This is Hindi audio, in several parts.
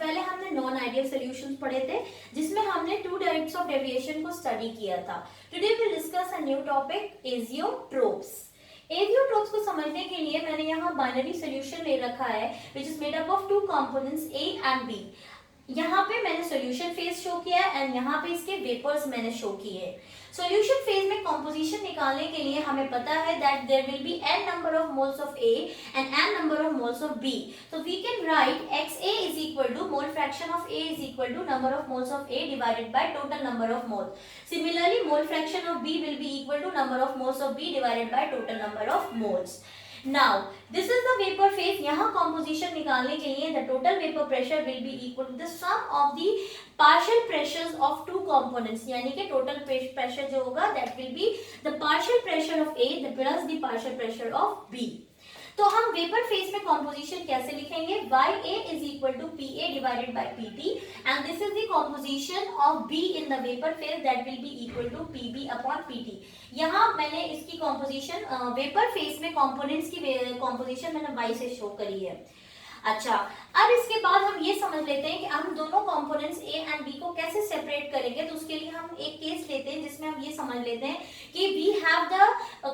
पहले हमने नॉन आइडियल सॉल्यूशंस पढ़े थे जिसमें हमने टू टाइप्स ऑफ डेविएशन को स्टडी किया था। Today we will discuss a new topic azeotropes. Azeotropes को समझने के लिए मैंने यहाँ बाइनरी सॉल्यूशन ले रखा है which is made up of two components A and B. यहाँ पे मैंने सॉल्यूशन फेज शो किया है एंड यहाँ पे इसके वेपर्स मैंने शो किए हैं। सॉल्यूशन फेज में कंपोजिशन निकालने के लिए हमें पता है that there will be n number of moles of A and n number of moles of B। तो we can write XA is equal to mole fraction of A is equal to number of moles of A divided by total number of moles. Similarly mole fraction of B will be equal to number of moles of B divided by total number of moles. Now this is the vapor phase। यहाँ composition निकालने के लिए the total vapor pressure will be equal to the sum of the partial pressures of two components। यानी कि total pressure जो होगा that will be the partial pressure of A plus the partial pressure of B। तो हम वेपर फेज में कॉम्पोजिशन कैसे लिखेंगे? YA is equal to PA divided by PT and this is the composition of B in the vapor phase that will be equal to PB upon PT। यहाँ मैंने इसकी कॉम्पोजिशन वेपर फेज में कंपोनेंट्स की कॉम्पोजिशन मैंने Y से शो करी है। अच्छा, अब इसके बाद हम ये समझ लेते हैं कि हम दोनों कंपोनेंट्स A एंड B को कैसे सेपरेट करेंगे। तो उसके लिए हम एक केस लेते हैं जिसमें हम ये समझ लेते हैं कि we have the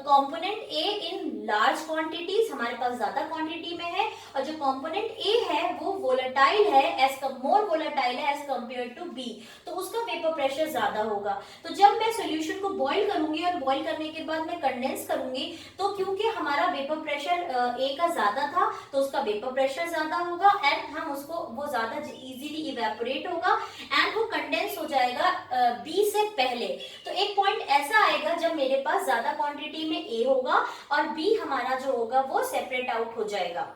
component A in large quantities, हमारे पास ज्यादा क्वांटिटी में है, और जो कंपोनेंट A है वो वोलेटाइल है, मोर वोलेटाइल है एज कम्पेयर टू B, तो उसका वेपर प्रेशर ज्यादा होगा। तो जब मैं सोल्यूशन को बॉईल करूंगी और बॉईल करने के बाद मैं कंडेंस करूंगी तो क्योंकि हमारा वेपर प्रेशर A का ज्यादा था तो उसका वेपर प्रेशर ज्यादा होगा एंड हम उसको वो ज्यादा इजीली इवेपोरेट होगा एंड वो कंडेंस हो जाएगा B से पहले। तो एक पॉइंट ऐसा आएगा जब मेरे पास ज्यादा क्वांटिटी में A होगा और B हमारा जो होगा वो सेपरेट आउट हो जाएगा।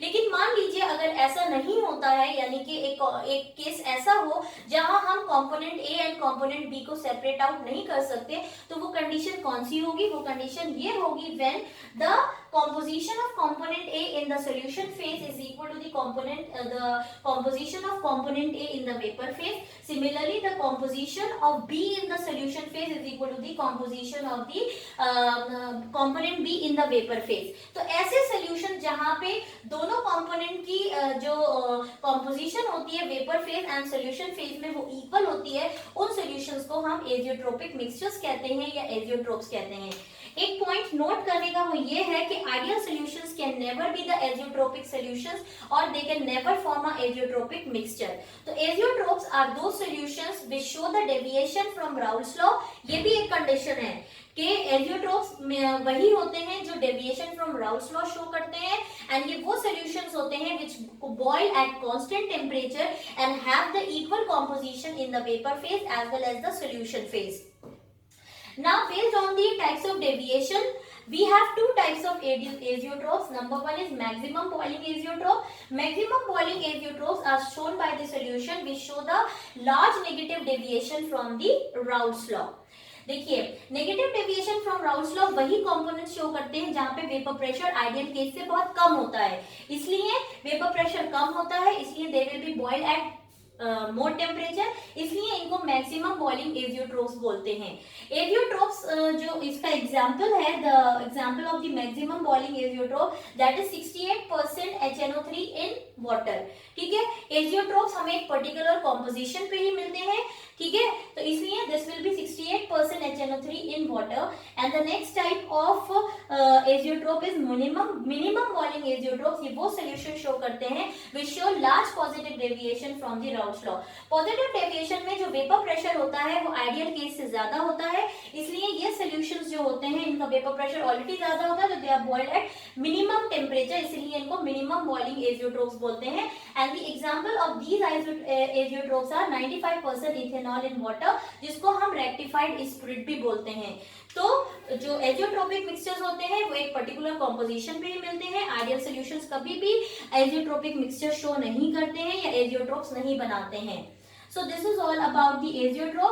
लेकिन मान लीजिए अगर ऐसा नहीं होता है, यानी कि एक केस ऐसा हो जहां हम component A and component B को सेपरेट आउट नहीं कर सकते, तो वो कंडीशन कौन सी होगी? वो कंडीशन ये होगी when the composition of component A in the solution phase is equal to the composition of component A in the vapor phase. Similarly, the composition of B in the solution phase is equal to the composition of the component B in the vapor phase. तो ऐसे solution जहाँ पे दोनों component की जो composition होती है vapor phase and solution phase में वो equal होती है, उन solutions को हम azeotropic mixtures कहते हैं या azeotropes कहते हैं। एक पॉइंट नोट करने का वो ये है कि ideal solutions can never be the azeotropic solutions और they can never form a azeotropic mixture. तो azeotropes are those solutions which show the deviation from Raoult's law. ये भी एक कंडीशन है कि एजियोट्रोप्स वही होते हैं जो deviation from Raoult's law show करते हैं एंड ये वो सॉल्यूशंस होते हैं which boil at constant temperature and have the equal composition in the vapour phase as well as the solution phase. Now, based on the types of deviation, we have two types of azeotropes. Number one is maximum boiling azeotrope. Maximum boiling azeotropes are shown by the solution which show the large negative deviation from the Raoult's law. देखिए, negative deviation from Raoult's law वही कंपोनेंट शो करते हैं जहां पे वेपर प्रेशर आइडियल केस से बहुत कम होता है। इसलिए वेपर प्रेशर कम होता है, इसलिए they will be boiled at more temperature, इसलिए इनको मैक्सिमम बॉइलिंग एजियोट्रोप्स बोलते हैं। एजियोट्रोप्स जो इसका एग्जांपल है, the example of the maximum boiling azeotrope that is 68% HNO3 in water. ठीक है, एजियोट्रोप्स हमें एक पर्टिकुलर कॉम्पोजिशन पे ही मिलते हैं। ठीक है, तो इसलिए this will be 68% HNO3 in water and the next type of azeotrope is minimum boiling azeotropes. ये वो सॉल्यूशन शो करते हैं which show large positive deviation from the Raoult's law. Positive deviation में जो वेपर प्रेशर होता है वो आइडियल केस से ज्यादा होता है, इसलिए ये सॉल्यूशंस जो होते हैं इनका वेपर प्रेशर ऑलरेडी ज्यादा होता है, तो they are boiled at minimum temperature, इसलिए इनको मिनिमम बॉइलिंग एजियोट्रोप्स बोलते हैं। And the example of these azeotropes are 95% ethanol in water, जिसको हम रेक्टिफाइड स्पिरिट भी बोलते हैं। तो जो एजियोट्रोपिक मिक्सचर्स होते हैं वो एक पर्टिकुलर कॉम्पोजिशन पे ही मिलते हैं। आइडियल सॉल्यूशंस कभी भी एजियोट्रोपिक मिक्सचर शो नहीं करते हैं या एजियोट्रोप्स नहीं बनाते हैं। So this is all about the azeotrope.